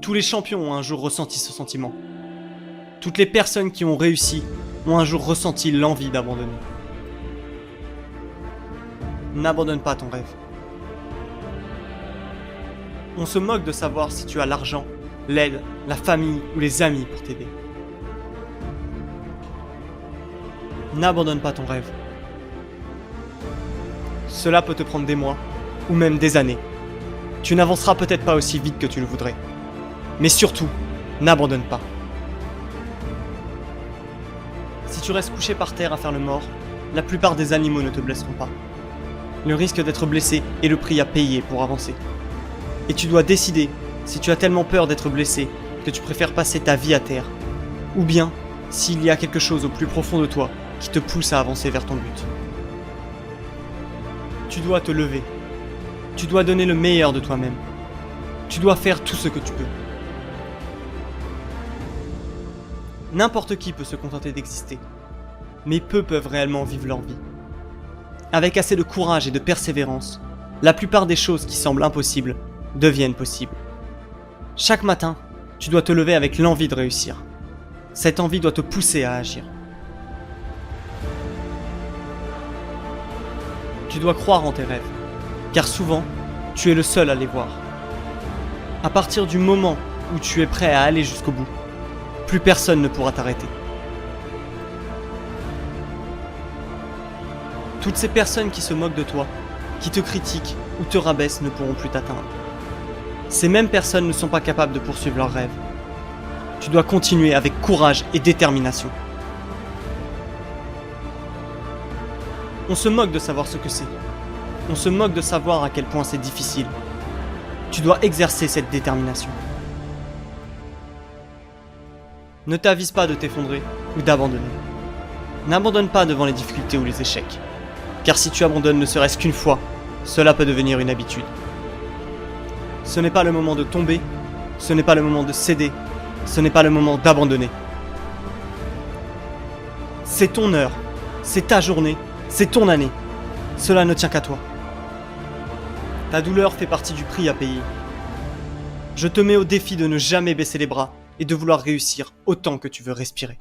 Tous les champions ont un jour ressenti ce sentiment. Toutes les personnes qui ont réussi ont un jour ressenti l'envie d'abandonner. N'abandonne pas ton rêve. On se moque de savoir si tu as l'argent, l'aide, la famille ou les amis pour t'aider. N'abandonne pas ton rêve. Cela peut te prendre des mois, ou même des années. Tu n'avanceras peut-être pas aussi vite que tu le voudrais. Mais surtout, n'abandonne pas. Si tu restes couché par terre à faire le mort, la plupart des animaux ne te blesseront pas. Le risque d'être blessé est le prix à payer pour avancer. Et tu dois décider si tu as tellement peur d'être blessé que tu préfères passer ta vie à terre, ou bien s'il y a quelque chose au plus profond de toi qui te pousse à avancer vers ton but. Tu dois te lever. Tu dois donner le meilleur de toi-même. Tu dois faire tout ce que tu peux. N'importe qui peut se contenter d'exister, mais peu peuvent réellement vivre leur vie. Avec assez de courage et de persévérance, la plupart des choses qui semblent impossibles deviennent possibles. Chaque matin, tu dois te lever avec l'envie de réussir. Cette envie doit te pousser à agir. Tu dois croire en tes rêves, car souvent, tu es le seul à les voir. À partir du moment où tu es prêt à aller jusqu'au bout, plus personne ne pourra t'arrêter. Toutes ces personnes qui se moquent de toi, qui te critiquent ou te rabaissent ne pourront plus t'atteindre. Ces mêmes personnes ne sont pas capables de poursuivre leurs rêves. Tu dois continuer avec courage et détermination. On se moque de savoir ce que c'est. On se moque de savoir à quel point c'est difficile. Tu dois exercer cette détermination. Ne t'avise pas de t'effondrer ou d'abandonner. N'abandonne pas devant les difficultés ou les échecs. Car si tu abandonnes ne serait-ce qu'une fois, cela peut devenir une habitude. Ce n'est pas le moment de tomber, ce n'est pas le moment de céder, ce n'est pas le moment d'abandonner. C'est ton heure, c'est ta journée, c'est ton année. Cela ne tient qu'à toi. Ta douleur fait partie du prix à payer. Je te mets au défi de ne jamais baisser les bras et de vouloir réussir autant que tu veux respirer.